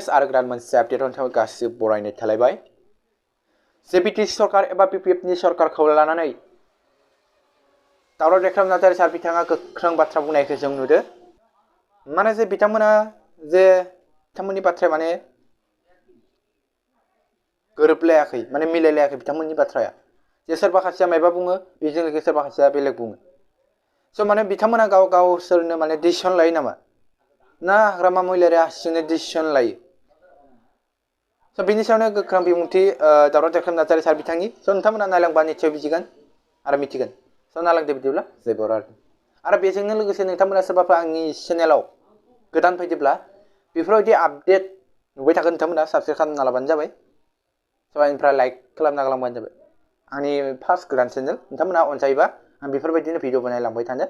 Latest आरो गोदान मोनसे आपडेटआव नोंथांखौ गासिबो बरायनाय थालायबाय। जे बिटिसि सरकार एबा बिपिएफनि सरकारखौ लानानै दावराव देख्राम नार्जारि सार बिथाङा गोख्रों बाथ्रा बुंनायखौ जों नुदों। माने जे बिथांमोना जे बिथांमोननि बाथ्राया माने गोरोबलायाखै, माने मिलायलायाखै बिथांमोननि बाथ्राया। जे सोरबा सासेया मायबा बुङो, बेजों लोगोसे सोरबा सासेया बेलेग बुङो। स' माने बिथांमोना गावसोरनो माने डिसिसन लायो नामा, ना हाग्रामा महिलारिया हारसिंनो डिसिसन लायो? स' बेनि सायावनो गोख्रों बिबुंथि दावराव देख्राम नार्जारि सार बिथांनि। स' नोंथांमोना नायलांबा निस्सय बुजिगोन आरो मिथिगोन। स' नायलांदो बिदिब्ला जय बर' हारि। आरो बेजोंनो लोगोसे नोंथांमोना सोरबाफोर आंनि चेनेलाव गोदान फैदोंब्ला बेफोरबायदि आपडेट नुबाय थागोन नोंथांमोना साबस्क्राइब खालामना लाबानो जाबाय। स' आंनिफ्राय लाइक खालामना गालांबानो जाबाय। आंनि फार्स्ट गोदान चेनेल, नोंथांमोना अनसायोबा आं बेफोरबायदिनो भिडिअ बानायलांबाय थानो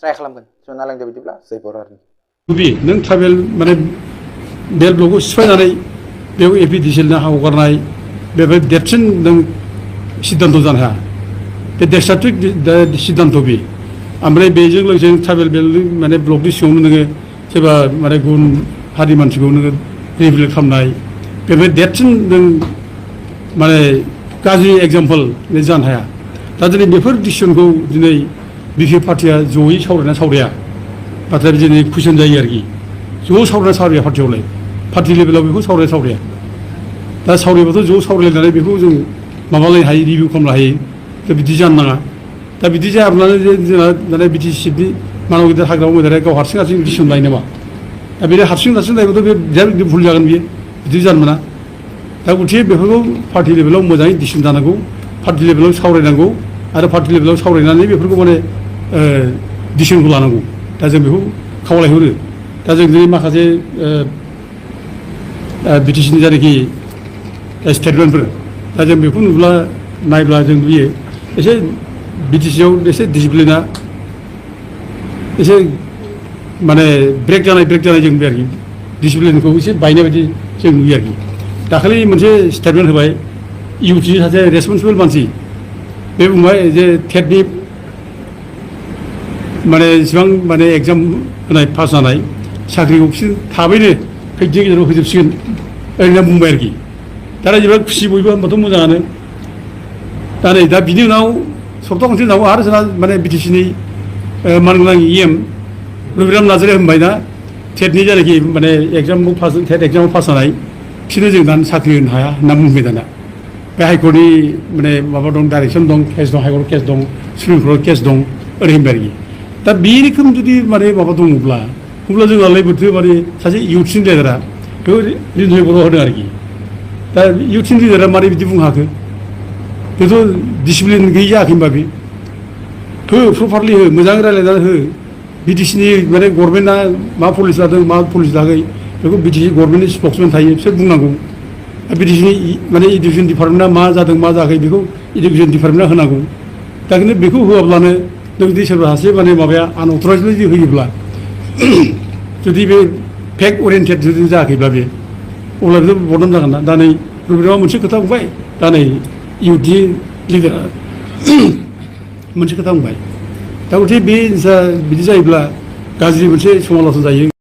ट्राइ खालामगोन। स' नायलांदो बिदिब्ला जय बर' हारि। नों ट्राइबेल माने बेल ब्लकखौ सिफायनानै बेयाव एपिडिसिएलनो हगारनाय बेवहाय देरसिन नों सिद्धान्त जानो हाया। बे डेस्ट्राक्टिभ सिद्धान्त बे। ओमफ्राय बेजों लोगोसे ट्राइबेल बेल माने ब्लकनि सिङावनो नोङो सोरबा माने गुबुन हारि मानसिखौ नोङो रिभिल खालामनाय, बेवहाय देरसिन नों माने गाज्रि एग्जाम्पल जानो हाया। दा दिनै बेफोर डिसिसनखौ दिनै बिपि पार्टिया जयै सावरायना सावराया। बाथ्राया दिनै कुइसन जायो आरोखि। ज' सावरायना सावराया पार्टियावलाय, पार्टि लेभेलाव बेखौ सावराया। दा सावरायबाथ' ज' सावरायलायनानै बेखौ जों माबालायनो हायो, रिभिउ खालामनो हायो। दा बिदि जानो नाङा। दा बिदि जायाब्लानो जोंना माने बिटिसि सिटनि मानब गिदिर हाग्रामा महिलारिया गाव हारसिं डिसिसन लायो नामा? दा बिदि हारसिं लायोबाथ' बे बिराद भुल जागोन बियो। बिदि जानो मोना। दा गथिखे बेफोरखौ पार्टि लेभेलाव मोजाङै डिसिसन जानांगौ, पार्टि लेभेलाव सावरायनांगौ आरो पार्टि लेभेलाव सावरायनानै बेफोरखौ माने डिसिसनखौ लानांगौ। दा जों बेखौ खावलायहरो। दा जों दिनै माखासे बिटिसिनि जायनाखि स्टेटमेन्टफोर, दा जों बेखौ नायब्ला जों नुयो एसे बिटिसिआव एसे डिसिप्लिना एसे माने ब्रेक जानाय जों नुयो आरोखि। डिसिप्लिनखौ एसे बायनाय बायदि जों नुयो आरोखि। दाखालि मोनसे स्टेटमेन्ट होबाय इउटि सासे रेसपन्सिबल मानसि, बे बुंबाय जे टेटनि माने इसिबां माने एग्जाम होनाय पास जानाय साख्रिखौ बिसोर थाबैनो खैदिननि गेजेराव होजोबसिगोन ओरैनो बुंबाय आरोखि। दा रायजोफ्रा खुसि बयबो, होनबाथ' मोजाङानो। दा बिनि उनाव सप्ता खनसे उनाव आरो जोंना माने बिटिसिनि मानगोनां EM रबिराम नार्जारिया होनबाय ना टेटनि जायनाखि माने टेट एग्जामाव पास जानाय बिसोरनो जों दानो साख्रि होनो हाया होनना बुंबाय दाना। बे हाइकर्टनि माने माबा दं, डाइरेक्सन दं, केस दं, हाइकर्ट केस दं, सुप्रिम कर्ट केस दं, ओरै होनबाय आरोखि। दा बे रोखोम जुदि माने माबा दङब्ला अब्ला जोंहालाय बोरैथो माने सासे इउथ्सनि लिडारा बेखौ रिन्जय बर' होदों आरोखि। दा इउथ्सनि लिडारा मारै बिदि बुंनो हाखो? बेथ' डिसिप्लिन गैयि जायाखै होनबा बे। हो प्रपारलि हो, मोजां रायज्लायनानै हो। बिटिसिनि माने गभर्नमेन्टआ मा पलिसि लादों मा पलिसि लायाखै बेखौ बिटिसि गभर्नमेन्टनि स्पक्समेन थायो, बिसोर बुंनांगौ। बिटिसिनि माने इडुकेसन डिपार्टमेन्टआ मा जादों मा जायाखै बेखौ इडुकेसन डिपार्टमेन्टआ होनांगौ। दा खिन्थु बेखौ होआब्लानो नों जुदि सोरबा सासे माने माबाया आनअथराइजलि जुदि होयोब्ला जुदि बे फेक्ट अरियेन्टेड जुदि जायाखैब्ला बे अब्ला बेथ' बदनाम जागोन ना। दा नै रबिरामा मोनसे खोथा बुंबाय, दा नै इउथनि लिडारा मोनसे खोथा बुंबाय। दा गथिखे बे बिदि जायोब्ला गाज्रि मोनसे समालसन जायो।